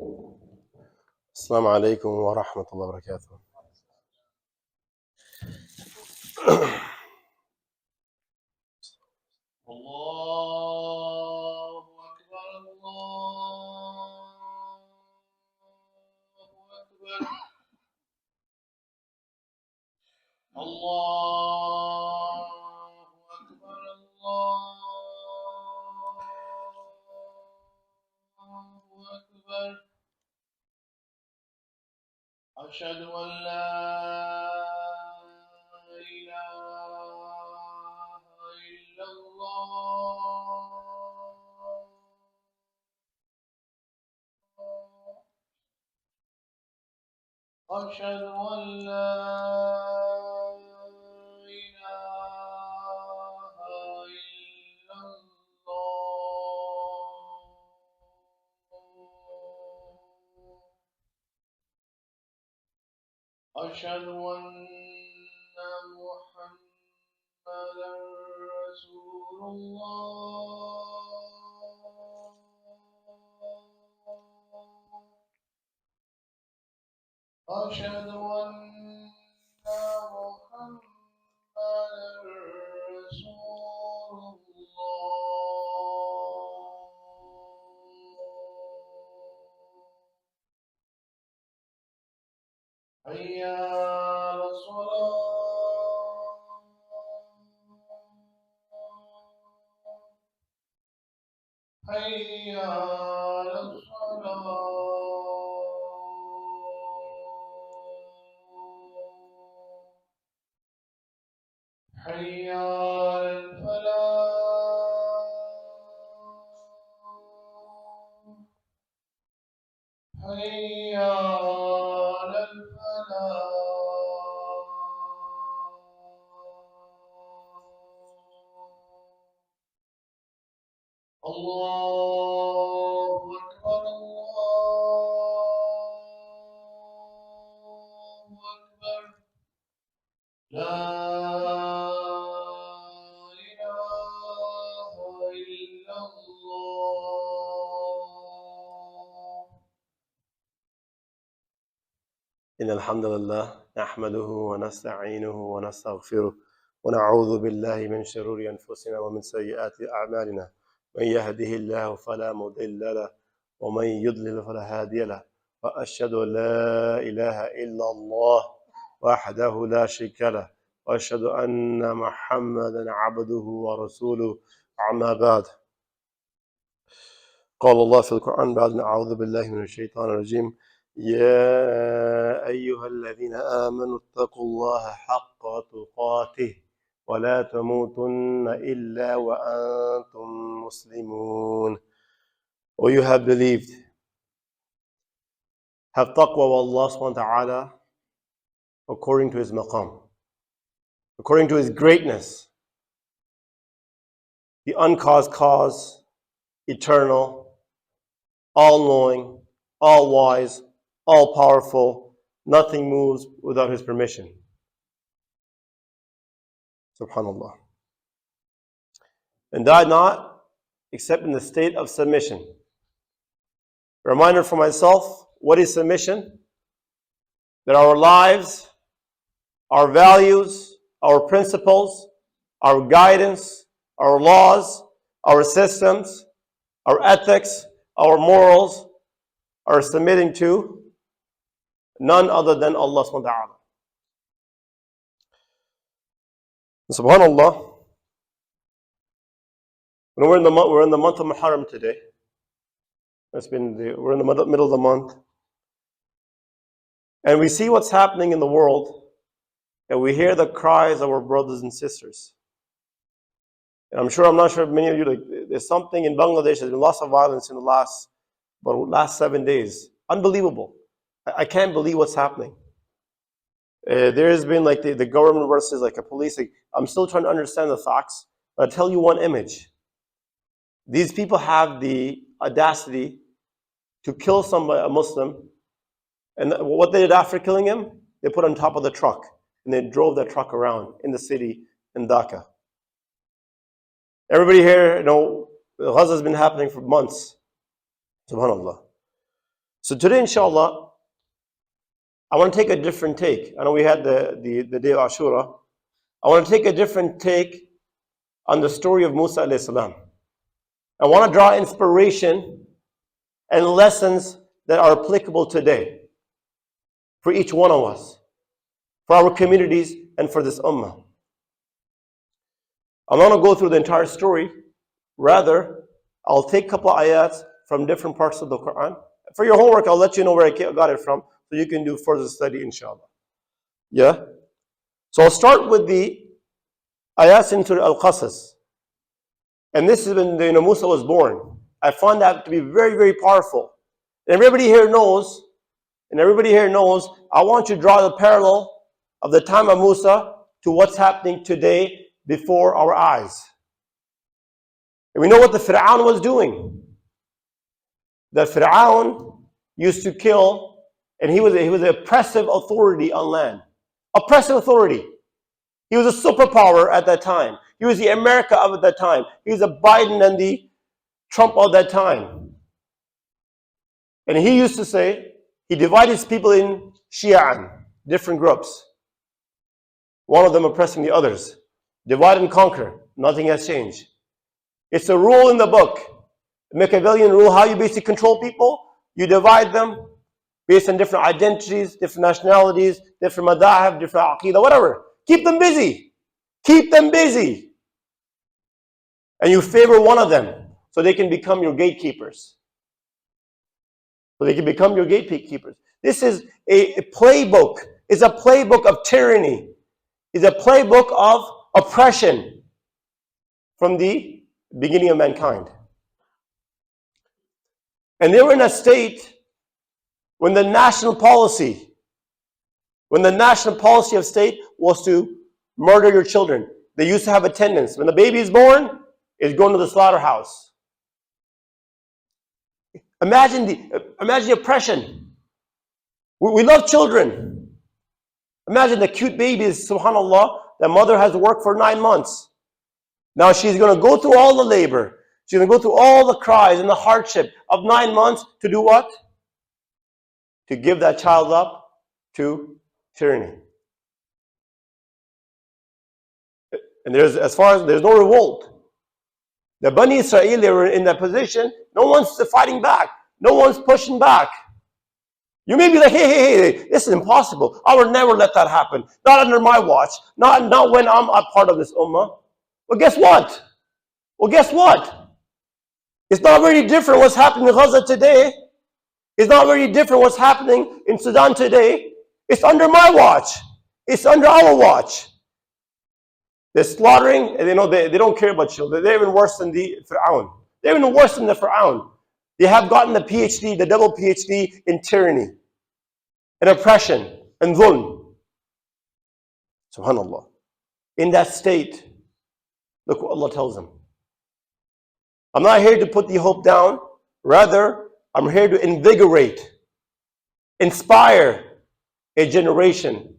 السلام عليكم ورحمة الله وبركاته. الله أكبر الله أكبر الله أكبر الله أكبر أشهد أن لا إله إلا الله أشهد أن لا إله إلا الله أشهد أن محمدا رسول الله أشهد أن محمدا رسول الله حي على الصلاة حي على الصلاة حي على الفلاح حي على الفلاح الله أكبر الله أكبر لا إله إلا الله. إن الحمد لله نحمده ونستعينه ونستغفره ونعوذ بالله من شرور أنفسنا ومن سيئات أعمالنا. من يهده الله فلا مضل له ومن يضلل فلا هادي له. وأشهد أن لا إله إلا الله وحده لا شريك له وأشهد أن محمدا عبده ورسوله. أما بعد، قال الله في القرآن بعد أعوذ بالله من الشيطان الرجيم: يا أيها الذين آمنوا اتقوا الله حق تقاته ولا تموتن إلا وأنتم مسلمون. O you have believed, have taqwa of Allah subhanahu wa ta'ala according to His maqam, according to His greatness, the uncaused cause, eternal, all-knowing, all-wise, all-powerful. Nothing moves without His permission. Subhanallah. And died not except in the state of submission. Reminder for myself, what is submission? That our lives, our values, our principles, our guidance, our laws, our systems, our ethics, our morals are submitting to none other than Allah subhanahu wa ta'ala. Subhanallah. When we're in the month of Muharram today. We're in the middle of the month, and we see what's happening in the world, and we hear the cries of our brothers and sisters. And I'm not sure many of you, there's something in Bangladesh. There's been lots of violence in the last 7 days. Unbelievable. I can't believe what's happening. There has been the government versus a police. I'm still trying to understand the facts, but I'll tell you one image. These people have the audacity to kill somebody, a Muslim, and what they did after killing him, they put on top of the truck, and they drove that truck around in the city in Dhaka. Everybody here, Gaza has been happening for months. Subhanallah. So today, inshallah, I want to take a different take. I know we had the day of Ashura. I want to take a different take on the story of Musa alayhi salam. I want to draw inspiration and lessons that are applicable today for each one of us, for our communities, and for this ummah. I'm not going to go through the entire story. Rather, I'll take a couple of ayats from different parts of the Quran. For your homework, I'll let you know where I got it from, so you can do further study, inshallah. Yeah? So I'll start with the ayats in Surah Al-Qasas. And this is when Musa was born. I found that to be very, very powerful. And everybody here knows, I want you to draw the parallel of the time of Musa to what's happening today before our eyes. And we know what the Fir'aun was doing. The Fir'aun used to kill, and he was an oppressive authority on land. Oppressive authority. He was a superpower at that time. He was the America of that time. He was the Biden and the Trump of that time. And he used to say, he divided his people in Shi'an, different groups. One of them oppressing the others. Divide and conquer. Nothing has changed. It's a rule in the book. The Machiavellian rule, how you basically control people. You divide them based on different identities, different nationalities, different madhahib, different aqidah, whatever. Keep them busy. Keep them busy. And you favor one of them so they can become your gatekeepers. This is a playbook. It's a playbook of tyranny. It's a playbook of oppression from the beginning of mankind. And they were in a state when the national policy of state was to murder your children. They used to have attendants. When the baby is born, it's going to the slaughterhouse. Imagine the oppression. We love children. Imagine the cute babies, subhanAllah, the mother has to work for 9 months. Now she's going to go through all the labor. She's going to go through all the cries and the hardship of 9 months to do what? To give that child up to tyranny. And there's no revolt. The Bani Israel, they were in that position. No one's fighting back. No one's pushing back. You may be like, hey, this is impossible. I will never let that happen. Not under my watch. Not when I'm a part of this ummah. Well, guess what? It's not very different what's happening in Gaza today. It's not very different what's happening in Sudan today. It's under my watch. It's under our watch. They're slaughtering, and they don't care about children. They're even worse than the Fir'aun. They're even worse than the Fir'aun. They have gotten the PhD, the double PhD in tyranny, and oppression, and dhulm. SubhanAllah. In that state, look what Allah tells them. I'm not here to put the hope down. Rather, I'm here to invigorate, inspire a generation.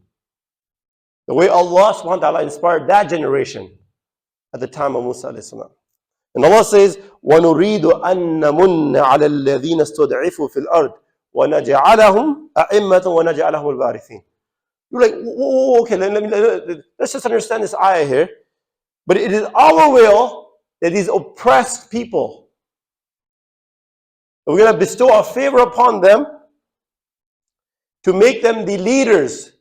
The way Allah subhanahu wa ta'ala inspired that generation at the time of Musa alayhi salam. And Allah says, وَنُرِيدُ أَن نَمُنَّ عَلَى الَّذِينَ اسْتُضْعِفُوا فِي الْأَرْضِ وَنَجْعَلَهُمْ أَئِمَّةً وَنَجْعَلَهُمُ الْوَارِثِينَ. You're like, okay, let's just understand this ayah here. But it is our will that these oppressed people, we're going to bestow our favor upon them to make them the leaders,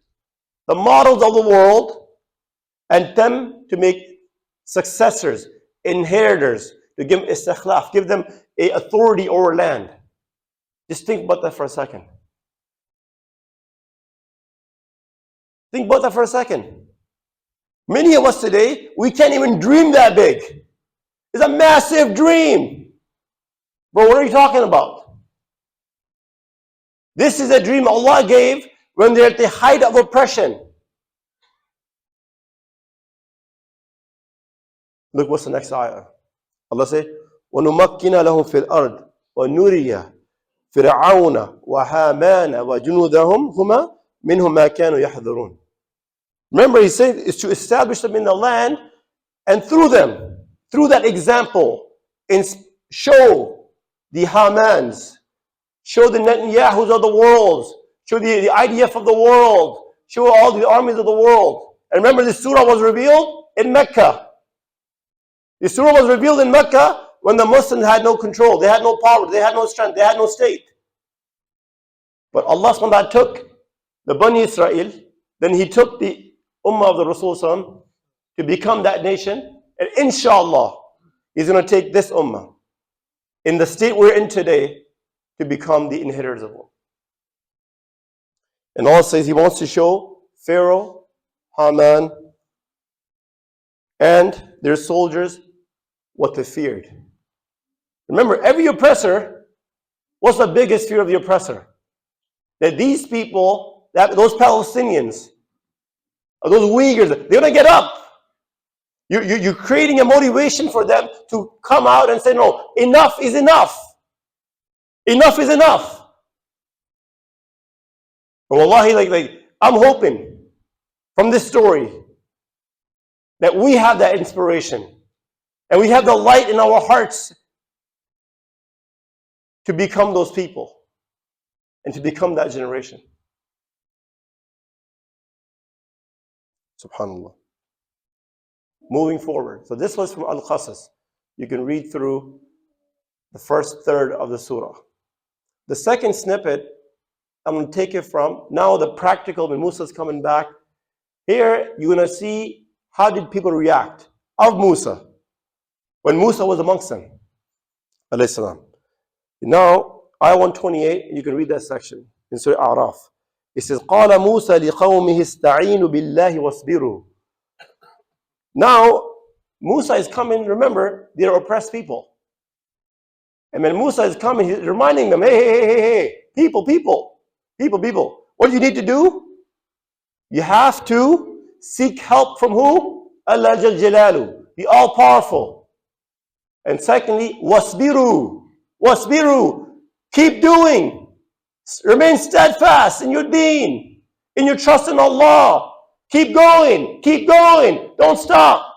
the models of the world, and them to make successors, inheritors, to give them istikhlaf, give them a authority over land. Just think about that for a second. Think about that for a second. Many of us today, we can't even dream that big. It's a massive dream. Bro, what are you talking about? This is a dream Allah gave when they're at the height of oppression. Look what's the next ayah. Allah says, وَنُمَكِّنَ لَهُمْ فِي الْأَرْضِ وَنُرِيَ فِرْعَوْنَ وَهَامَانَ وَجُنُودَهُمْ هُمَا مِنْهُمْ مَا كَانُوا يَحْذَرُونَ. Remember, he said, is to establish them in the land, and through them, through that example, show the Hamans, show the Netanyahus of the world, show the IDF of the world, show all the armies of the world. And remember, this surah was revealed in Mecca. The surah was revealed in Mecca when the Muslims had no control, they had no power, they had no strength, they had no state. But Allah subhanahu wa ta'ala took the Bani Israel, then He took the Ummah of the Rasul to become that nation, and inshallah, He's going to take this Ummah in the state we're in today to become the inheritors of the world. And Allah says He wants to show Pharaoh, Haman, and their soldiers what they feared. Remember, every oppressor, what's the biggest fear of the oppressor? That these people, that those Palestinians, or those Uyghurs, they're going to get up. You're creating a motivation for them to come out and say, no, enough is enough. Enough is enough. And wallahi, I'm hoping from this story that we have that inspiration and we have the light in our hearts to become those people and to become that generation. Subhanallah. Moving forward. So this was from Al-Qasas. You can read through the first third of the surah. The second snippet, I'm going to take it from now the practical, when Musa's coming back. Here, you're going to see how did people react of Musa when Musa was amongst them. Alayhi salam. Now, ayah 128, you can read that section in Surah A'raf. It says, قَالَ مُوسَى لِقَوْمِهِ اسْتَعِينُوا بِاللَّهِ وَاصْبِرُوا. Now, Musa is coming, remember, they're oppressed people. And when Musa is coming, he's reminding them, hey, people, what do you need to do? You have to seek help from who? Allah Jal Jalalu, the all-powerful. And secondly, wasbiru, keep doing. Remain steadfast in your deen, in your trust in Allah. Keep going, don't stop.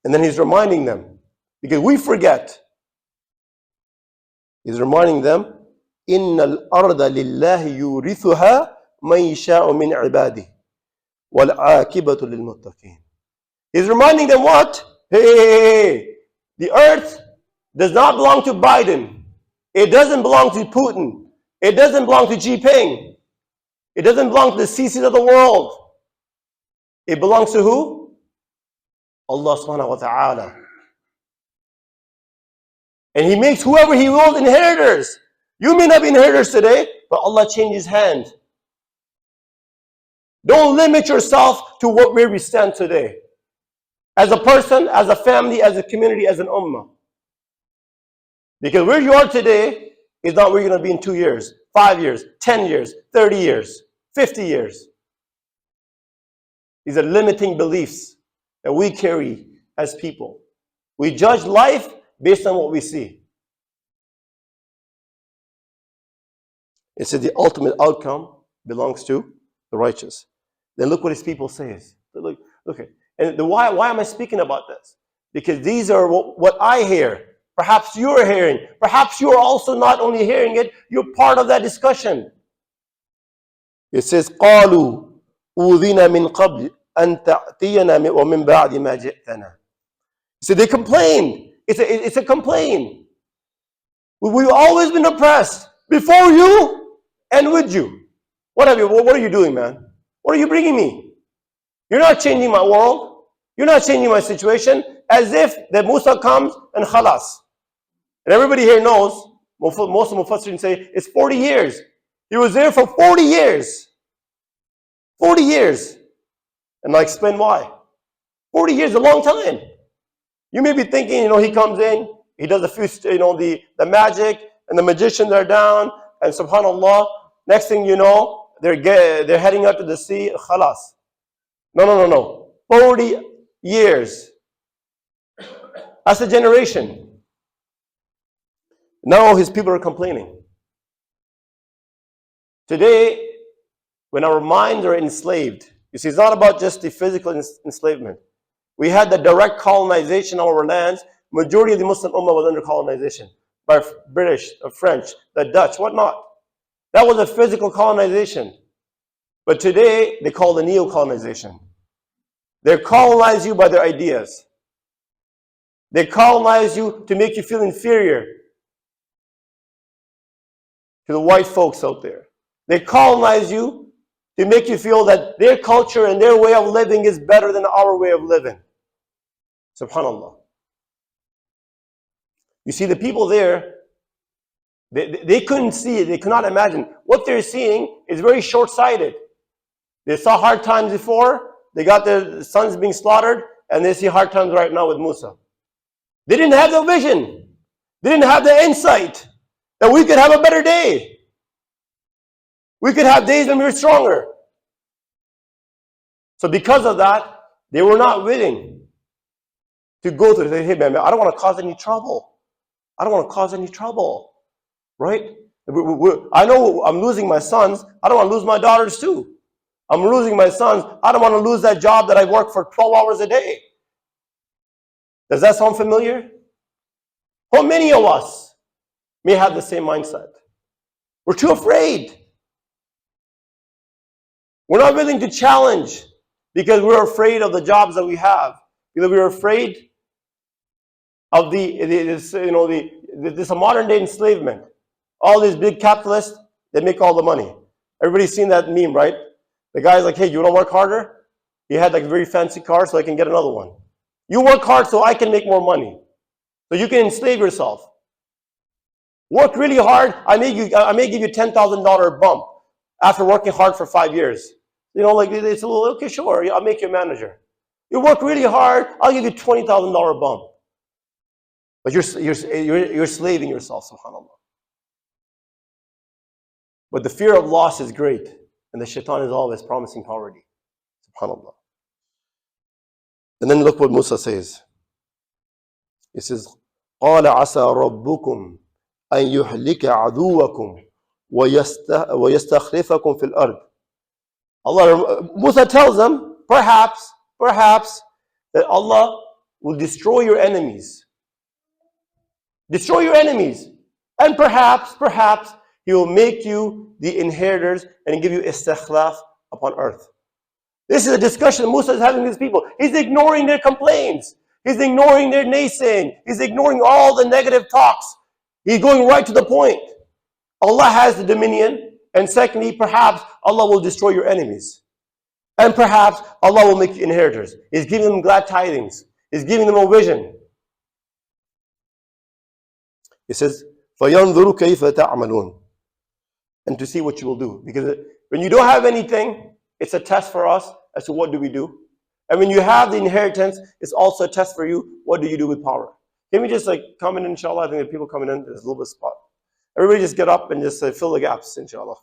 And then he's reminding them, because we forget. He's reminding them, إِنَّ الْأَرْضَ لِلَّهِ يُورِثُهَا مَنْ يَشَاءُ مِنْ عِبَادِهِ وَالْعَاقِبَةُ لِلْمُتَّقِينَ. He's reminding them what? Hey, the earth does not belong to Biden. It doesn't belong to Putin. It doesn't belong to Xi Jinping. It doesn't belong to the CCs of the world. It belongs to who? Allah subhanahu wa ta'ala. And He makes whoever He wills inheritors. You may not be inheritors today, but Allah changes hand. Don't limit yourself to where we stand today. As a person, as a family, as a community, as an ummah. Because where you are today is not where you're going to be in 2 years, 5 years, 10 years, 30 years, 50 years. These are limiting beliefs that we carry as people. We judge life based on what we see. It says the ultimate outcome belongs to the righteous. Then look what His people say. Look. And why am I speaking about this? Because these are what I hear. Perhaps you're hearing. Perhaps you're also not only hearing it, you're part of that discussion. It says, قَالُوا أُوذِينَا مِنْ قَبْلِ أَنْ تَأْتِيَنَا وَمِنْ بَعْدِ مَا جِئْتَنَا. So they complain. It's a complaint. We've always been oppressed before you and with you. What are you doing, man? What are you bringing me? You're not changing my world. You're not changing my situation. As if that Musa comes and khalas. And everybody here knows, most of Mufassirin say, it's 40 years. He was there for 40 years. 40 years. And I explain why. 40 years is a long time. You may be thinking, he comes in, he does a few, the magic, and the magicians are down, and subhanallah, next thing you know, they're heading out to the sea, khalas. No. 40 years. That's a generation. Now His people are complaining. Today, when our minds are enslaved, you see, it's not about just the physical enslavement. We had the direct colonization of our lands. Majority of the Muslim Ummah was under colonization. by British, the French, the Dutch, whatnot. That was a physical colonization. But today, they call it neo-colonization. They colonize you by their ideas. They colonize you to make you feel inferior to the white folks out there. They colonize you to make you feel that their culture and their way of living is better than our way of living. Subhanallah. You see, the people there, they couldn't see it. They could not imagine. What they're seeing is very short-sighted. They saw hard times before. They got their sons being slaughtered. And they see hard times right now with Musa. They didn't have the vision. They didn't have the insight that we could have a better day. We could have days when we were stronger. So because of that, they were not willing to go through. They say, hey man, I don't want to cause any trouble. I don't want to cause any trouble. Right? I know I'm losing my sons. I don't want to lose my daughters too. I'm losing my sons. I don't want to lose that job that I work for 12 hours a day. Does that sound familiar? How many of us may have the same mindset? We're too afraid. We're not willing to challenge because we're afraid of the jobs that we have. Because we're afraid of this modern day enslavement. All these big capitalists, they make all the money. Everybody's seen that meme, right? The guy's like, hey, you want to work harder? He had like a very fancy car so I can get another one. You work hard so I can make more money. So you can enslave yourself. Work really hard. I may give you $10,000 bump after working hard for 5 years. You know, like it's a little, okay, sure, I'll make you a manager. You work really hard, I'll give you $20,000 bump. But you're slaving yourself, subhanAllah. But the fear of loss is great. And the shaitan is always promising poverty. SubhanAllah. And then look what Musa says. He says, قَالَ عَسَى رَبُّكُمْ أَن يُحْلِكَ عَدُوَّكُمْ وَيَسْتَخْلِفَكُمْ فِي الْأَرْضِ. Musa tells them, perhaps, that Allah will destroy your enemies. Destroy your enemies. And perhaps, He will make you the inheritors and give you istikhlaf upon earth. This is a discussion Musa is having with his people. He's ignoring their complaints. He's ignoring their naysaying. He's ignoring all the negative talks. He's going right to the point. Allah has the dominion. And secondly, perhaps Allah will destroy your enemies. And perhaps Allah will make you inheritors. He's giving them glad tidings. He's giving them a vision. He says, فَيَنْظُرُ كَيْفَ تَعْمَلُونَ. And to see what you will do. Because when you don't have anything, it's a test for us as to what do we do. And when you have the inheritance, it's also a test for you. What do you do with power? Can we just come in, inshallah? I think the people coming in, there's a little bit of spot. Everybody just get up and just fill the gaps, inshallah.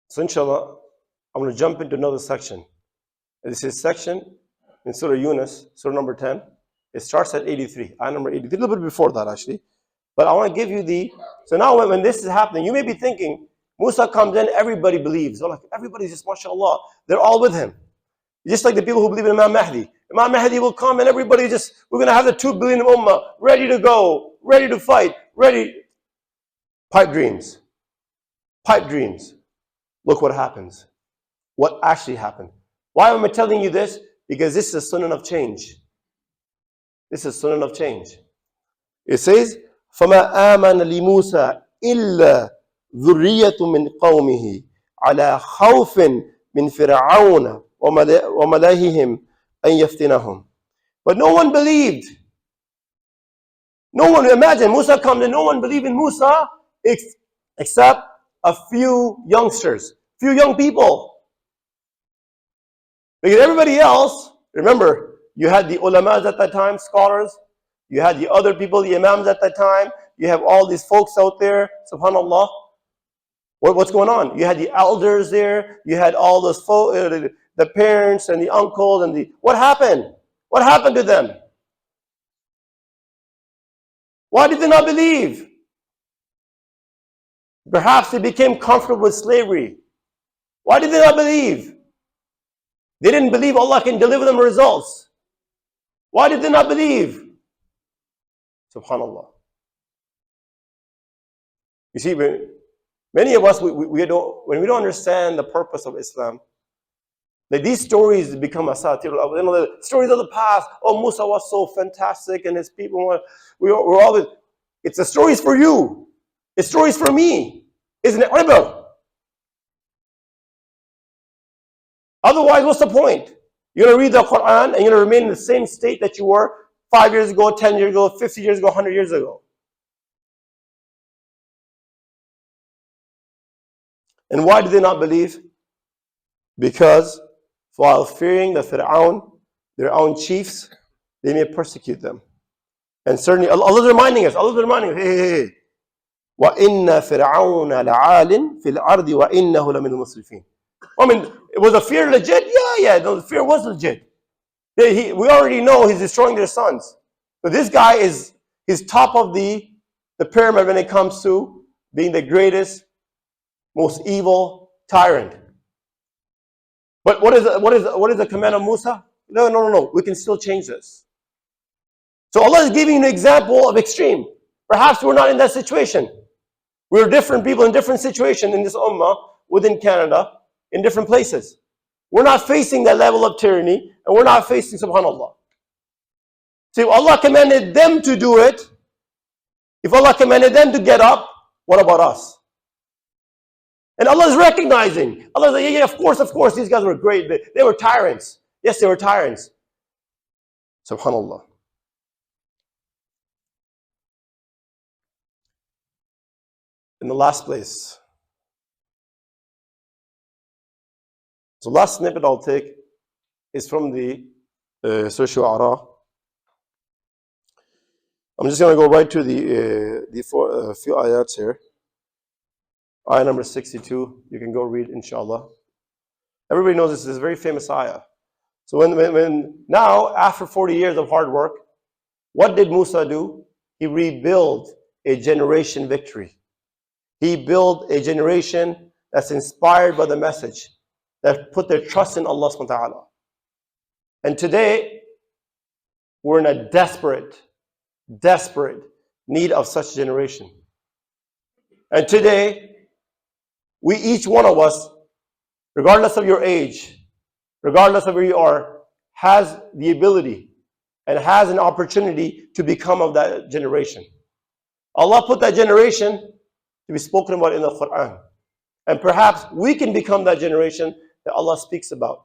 So inshallah, I'm going to jump into another section. And this is section in Surah Yunus, Surah number 10. It starts at 83, ayah number 83, a little bit before that actually. But I want to give you so now when this is happening, you may be thinking, Musa comes in, everybody believes. Like, everybody's just, mashallah, they're all with him. Just like the people who believe in Imam Mahdi. Imam Mahdi will come and everybody we're going to have the 2 billion ummah, ready to go, ready to fight, ready. Pipe dreams. Pipe dreams. Look what happens. What actually happened. Why am I telling you this? Because this is a sunnah of change. This is sunnah of change. It says, فَمَا آمَنَ لِمُوسَى إِلَّا ذُرِّيَّةٌ مِّن قَوْمِهِ عَلَى خَوْفٍ مِّن فِرْعَوْنَ وَمَلَئِهِمْ أَن يَفْتِنَهُمْ. But no one believed. No one, imagine, Musa comes and no one believed in Musa except a few youngsters, few young people. Because everybody else, remember, you had the ulamas at that time, scholars. You had the other people, the imams at that time. You have all these folks out there, subhanallah. What's going on? You had the elders there. You had all those folks, the parents and the uncles and what happened? What happened to them? Why did they not believe? Perhaps they became comfortable with slavery. Why did they not believe? They didn't believe Allah can deliver them results. Why did they not believe? Subhanallah. You see, many of us, we don't, when we don't understand the purpose of Islam, like these stories become asatir. You know, the stories of the past. Oh, Musa was so fantastic, and his people we're always. It's the stories for you. It's stories for me, isn't it? Rebel. Otherwise, what's the point? You're going to read the Quran and you're going to remain in the same state that you were 5 years ago, 10 years ago, 50 years ago, 100 years ago. And why did they not believe? Because while fearing the Fir'aun, their own chiefs, they may persecute them. And certainly, Allah is reminding us, hey. وَإِنَّ فِرْعَوْنَ لَعَالٍ فِي الْأَرْضِ وَإِنَّهُ لَمِنَ الْمُسْرِفِينَ. I mean, was the fear legit? Yeah, the fear was legit. We already know he's destroying their sons. So this guy is top of the pyramid when it comes to being the greatest, most evil tyrant. But what is the command of Musa? No. We can still change this. So Allah is giving you an example of extreme. Perhaps we're not in that situation. We're different people in different situations in this ummah, within Canada, in different places. We're not facing that level of tyranny, and we're not facing, subhanAllah. See, if Allah commanded them to do it, if Allah commanded them to get up, what about us? And Allah is recognizing. Allah is like, yeah, of course, these guys were great. They were tyrants. Yes, they were tyrants. SubhanAllah. In the last place. So last snippet I'll take is from the Surah Shu'ara. I'm just going to go right to the few ayats here. Ayah number 62. You can go read, inshallah. Everybody knows this is a very famous ayah. So when now, after 40 years of hard work, what did Musa do? He rebuilt a generation victory. He built a generation that's inspired by the message, that put their trust in Allah subhanahu wa ta'ala. And today, we're in a desperate need of such generation. And today, we, each one of us, regardless of your age, regardless of where you are, has the ability and has an opportunity to become of that generation. Allah put that generation to be spoken about in the Quran. And perhaps we can become that generation that Allah speaks about.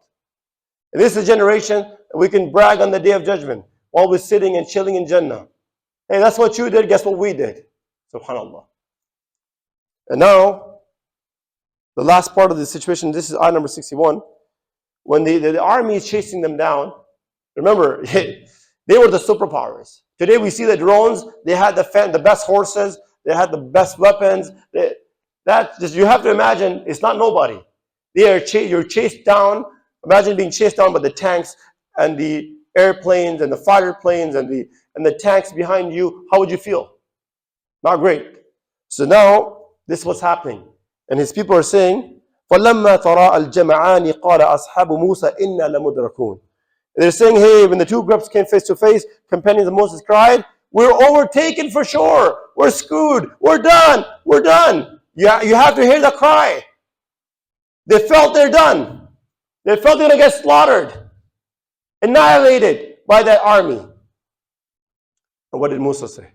And this is a generation that we can brag on the Day of Judgment while we're sitting and chilling in Jannah. Hey, that's what you did, guess what we did? SubhanAllah. And now, the last part of the situation, this is ayah number 61. When the army is chasing them down, remember, they were the superpowers. Today we see the drones, they had the best horses, they had the best weapons. You have to imagine, it's not nobody. You're chased down. Imagine being chased down by the tanks and the airplanes and the fighter planes and the tanks behind you. How would you feel? Not great. So now, this is what's happening. And his people are saying, فَلَمَّا تَرَاءَ الْجَمَعَانِ قَالَ أَصْحَابُ مُوسَى إِنَّا لَمُدْرَكُونَ. They're saying, hey, when the two groups came face to face, companions of Moses cried, we're overtaken for sure. We're screwed. We're done. We're done. You have to hear the cry. They felt they're done. They felt they're going to get slaughtered, annihilated by that army. And what did Musa say?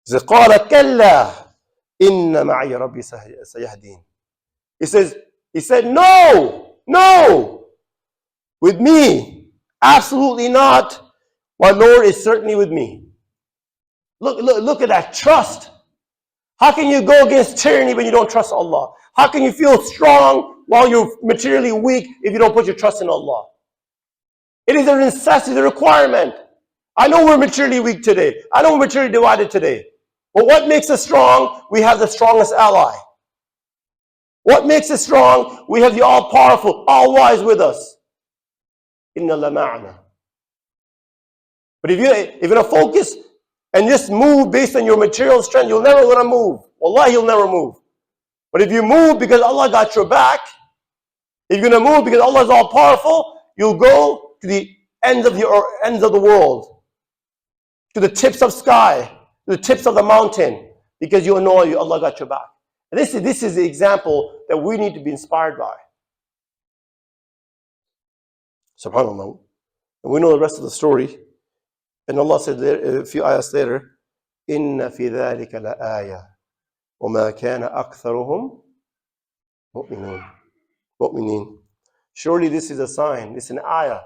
He said, قَالَ كَلَّا إِنَّ مَعِيَ رَبِّي سَيَهْدِينَ. He said, no, with me, absolutely not. My Lord is certainly with me. Look at that trust. How can you go against tyranny when you don't trust Allah? How can you feel strong while you're materially weak if you don't put your trust in Allah? It is a necessity, a requirement. I know we're materially weak today. I know we're materially divided today. But what makes us strong? We have the strongest ally. What makes us strong? We have the all-powerful, all-wise with us. Inna la ma'ana. But if you're going to focus and just move based on your material strength, you'll never want to move. Wallahi, you'll never move. But if you move because Allah got your back, if you're going to move because Allah is all powerful, you'll go to the ends of the world, to the tips of sky, to the tips of the mountain, because you know Allah got your back. And this is the example that we need to be inspired by. SubhanAllah. And we know the rest of the story. And Allah said there, a few ayahs later, إِنَّ فِي ذَلِكَ لَآيَةً وَمَا كَانَ أَكْثَرُهُم مُؤْمِنِينَ. Surely this is a sign, this is an ayah.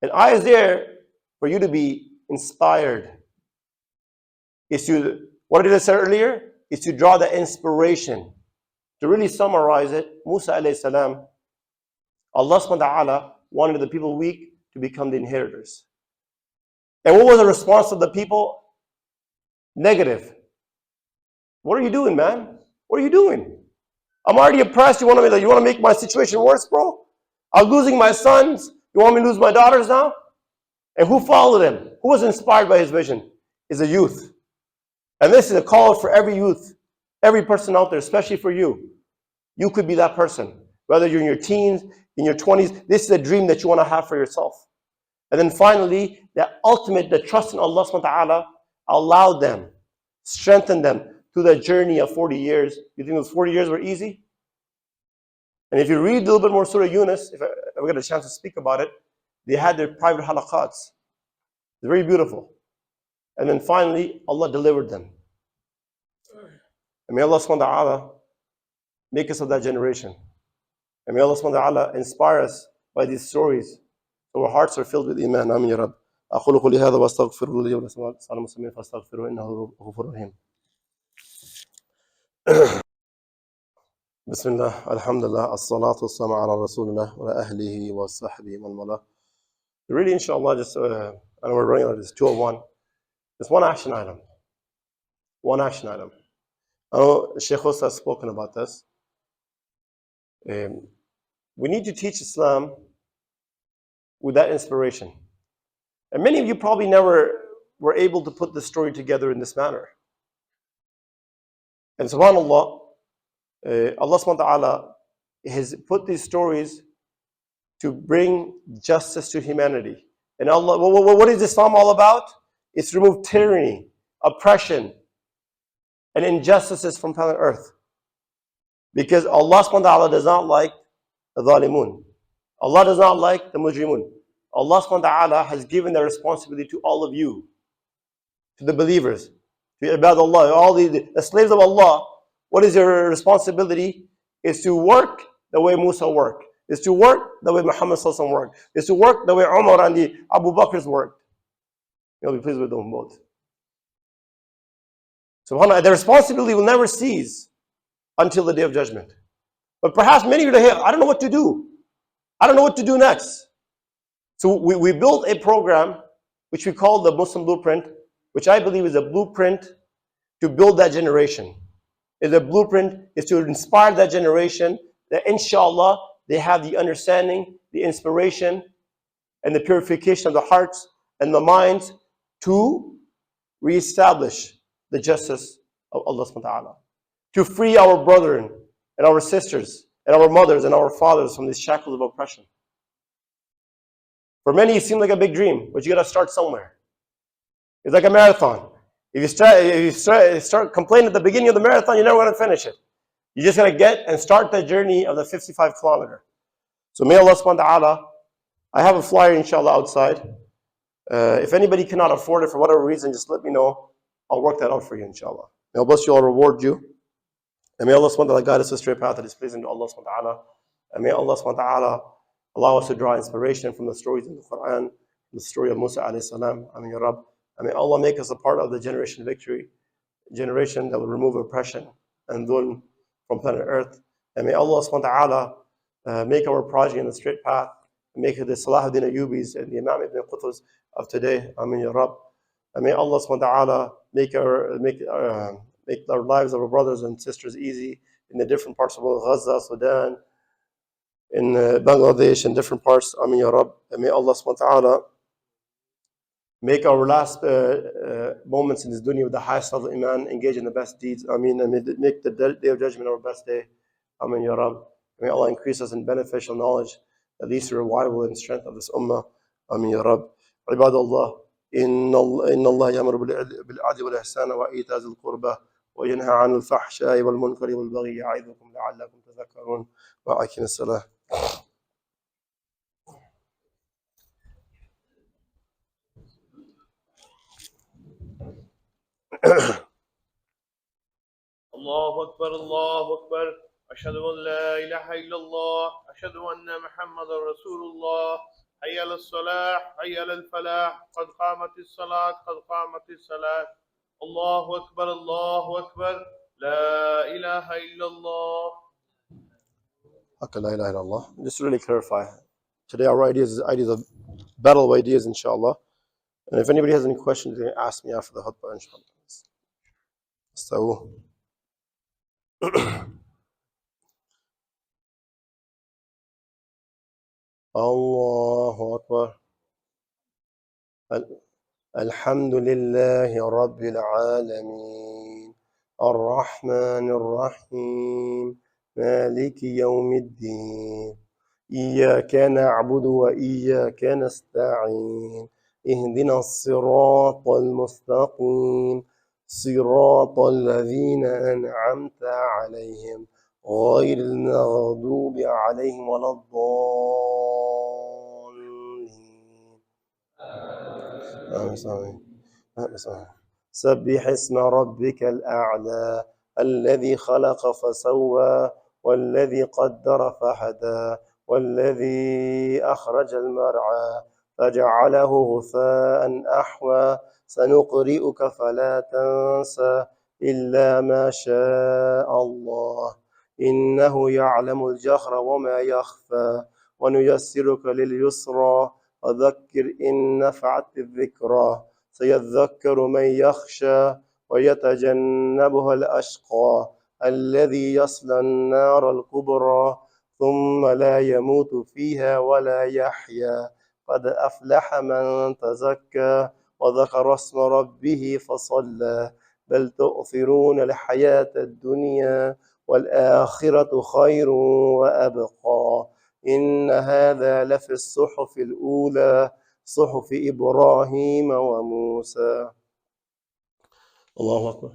An ayah is there for you to be inspired. What did I say earlier? Is to draw the inspiration. To really summarize it, Musa alayhi salam, Allah subhanahu wa ta'ala wanted the people weak to become the inheritors. And what was the response of the people? Negative. What are you doing, man? What are you doing? I'm already oppressed. You want to make my situation worse, bro? I'm losing my sons. You want me to lose my daughters now? And who followed him? Who was inspired by his vision? Is a youth. And this is a call for every youth, every person out there, especially for you. You could be that person. Whether you're in your teens, in your 20s, this is a dream that you want to have for yourself. And then finally, the trust in Allah subhanahu wa ta'ala allowed them, strengthened them through that journey of 40 years. You think those 40 years were easy? And if you read a little bit more Surah Yunus, if I get a chance to speak about it, they had their private halaqats. It's very beautiful. And then finally, Allah delivered them. And may Allah subhanahu wa ta'ala make us of that generation. And may Allah subhanahu wa ta'ala inspire us by these stories. So our hearts are filled with iman. Amin ya Rabb. أقول قولي هذا وأستغفر الله لي ولكم ولسائر المسلمين فاستغفروه إنه غفور رحيم. بسم الله الحمد لله الصلاة والسلام على رسول الله وأهله وصحبه ومن والاه. Really, inshallah, just I know we're running out of this 201. Just one action item. One action item. I know Sheikh Hossa has spoken about this. We need to teach Islam with that inspiration. And many of you probably never were able to put the story together in this manner. And subhanAllah, Allah subhanahu wa ta'ala has put these stories to bring justice to humanity. And Allah, what is Islam all about? It's to remove tyranny, oppression, and injustices from planet Earth. Because Allah subhanahu wa ta'ala does not like the dhalimun. Allah does not like the mujrimun. Allah subhanahu wa ta'ala has given the responsibility to all of you, to the believers, to ibad Allah, all the slaves of Allah. What is your responsibility? Is to work the way Musa worked. Is to work the way Muhammad sallallahu alaihi wasallam worked. Is to work the way Umar and the Abu Bakr's worked. You'll be pleased with them both. SubhanAllah, the responsibility will never cease until the day of judgment. But perhaps many of you are here, I don't know what to do. I don't know what to do next. So we built a program which we call the Muslim Blueprint, which I believe is a blueprint to build that generation. Is a blueprint is to inspire that generation that inshallah they have the understanding, the inspiration, and the purification of the hearts and the minds to reestablish the justice of Allah subhanahu wa ta'ala. To free our brethren and our sisters and our mothers and our fathers from these shackles of oppression. For many, it seems like a big dream, but you got to start somewhere. It's like a marathon. If you start complaining at the beginning of the marathon, you're never going to finish it. You just got to get and start the journey of the 55 kilometer. So may Allah subhanahu wa ta'ala, I have a flyer inshallah outside. If anybody cannot afford it for whatever reason, just let me know. I'll work that out for you inshallah. May Allah bless you all, reward you. And may Allah subhanahu wa ta'ala guide us to the straight path that is pleasing to Allah subhanahu wa ta'ala. And may Allah subhanahu wa ta'ala allow us to draw inspiration from the stories in the Quran, the story of Musa alayhi salam. Amin ya Rabb. And may Allah make us a part of the generation victory, generation that will remove oppression and dhulm from planet Earth. And may Allah subhanahu wa ta'ala make our progeny in the straight path, and make it the Salahuddin Ayyubis and the Imam Ibn Qutbs of today. Amin ya Rabb. And may Allah subhanahu wa ta'ala make our lives of our brothers and sisters easy in the different parts of Gaza, Sudan, in Bangladesh, and different parts. Amin ya Rabb. And may Allah subhanahu wa ta'ala make our last moments in this dunya with the highest level of iman, engage in the best deeds. I mean, make the day of judgment our best day. Amin ya Rab. May Allah increase us in beneficial knowledge, at least revival and strength of this ummah. Amin ya Rab. عباد الله إن الله يأمر بالعدل والإحسان وإيتاء ذي القربى وينهى عن الفحشاء والمنكر والبغي يعظكم لعلكم تذكرون وأقم الصلاة. الله أكبر الله أكبر أشهد أن لا إله إلا الله أشهد أن محمد رسول الله حي على الصلاة حي على الفلاح قد قامت الصلاة قد قامت الصلاة الله أكبر لا إله إلا الله. Okay, la ilaha illallah. Just to really clarify, today our ideas of battle of ideas, inshallah. And if anybody has any questions, they can ask me after the khutbah, inshallah. So, Allahu Akbar. الحمد لله رب العالمين الرحمن الرحيم مالك يوم الدين إياك نعبد وإياك نستعين اهدنا الصراط المستقيم صراط الذين أنعمت عليهم غير المغضوب عليهم ولا الضالين. سبح اسم ربك الأعلى الذي خلق فسوى والذي قدر فهدى والذي أخرج المرعى فجعله غثاء أحوى سنقرئك فلا تنسى إلا ما شاء الله إنه يعلم الجهر وما يخفى ونيسرك لليسرى وذكر إن نفعت الذكرى سيذكر من يخشى ويتجنبها الأشقى الذي يصلى النار الكبرى ثم لا يموت فيها ولا يحيا قد أفلح من تزكى وذكر اسم ربه فصلى بل تؤثرون الحياة الدنيا والآخرة خير وأبقى إن هذا لفي الصحف الأولى صحف إبراهيم وموسى. الله أكبر.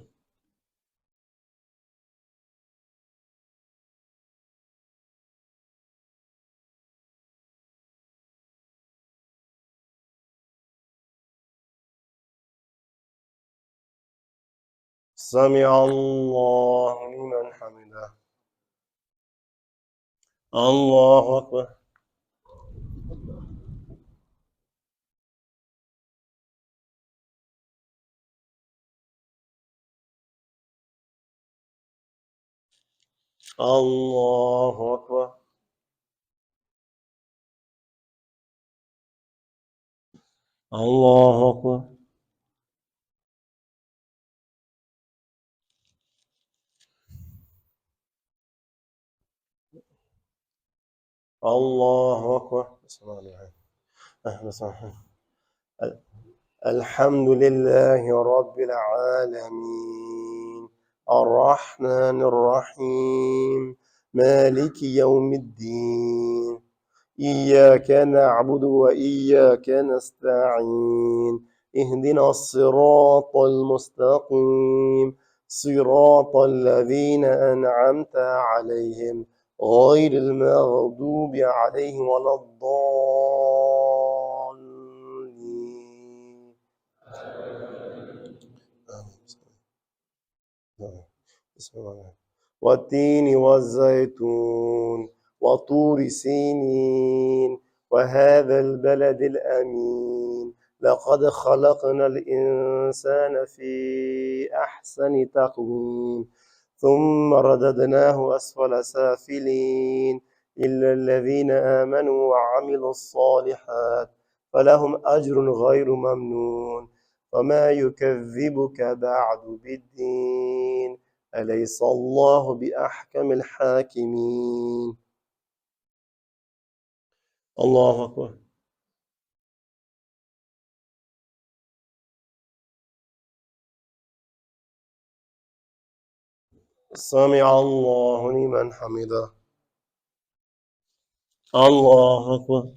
سمع الله لمن حمده. الله أكبر. الله أكبر. الله أكبر. الله أكبر. بسم الله الرحمن الرحيم. الحمد لله رب العالمين الرحمن الرحيم مالك يوم الدين إياك نعبد وإياك نستعين اهدنا الصراط المستقيم صراط الذين أنعمت عليهم غير المغضوب عليهم ولا الضالين. بسم الله. والتين والزيتون وطور سينين وهذا البلد الأمين لقد خلقنا الإنسان في أحسن تقويم ثم رددناه أسفل سافلين إلا الذين آمنوا وعملوا الصالحات فلهم أجر غير ممنون وما يكذبك بعد بالدين أليس الله بأحكم الحاكمين. الله أكبر. سمع الله لمن حمده. الله أكبر.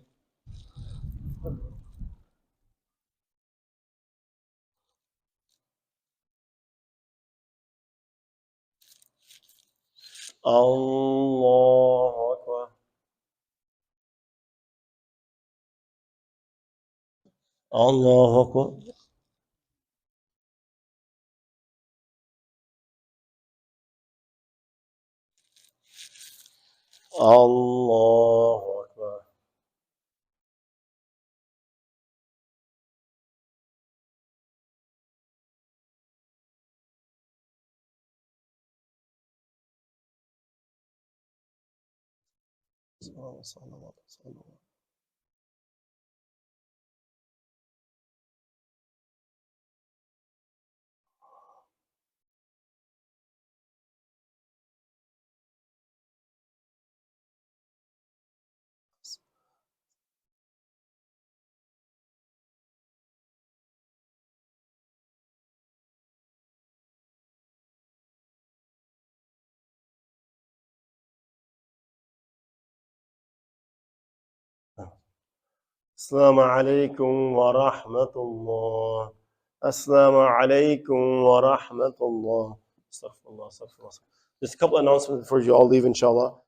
الله أكبر. الله أكبر. الله أكبر. السلام عليكم ورحمة الله. السلام عليكم ورحمة الله. Astaghfirullah, astaghfirullah. Just a couple announcements before you all leave, inshallah.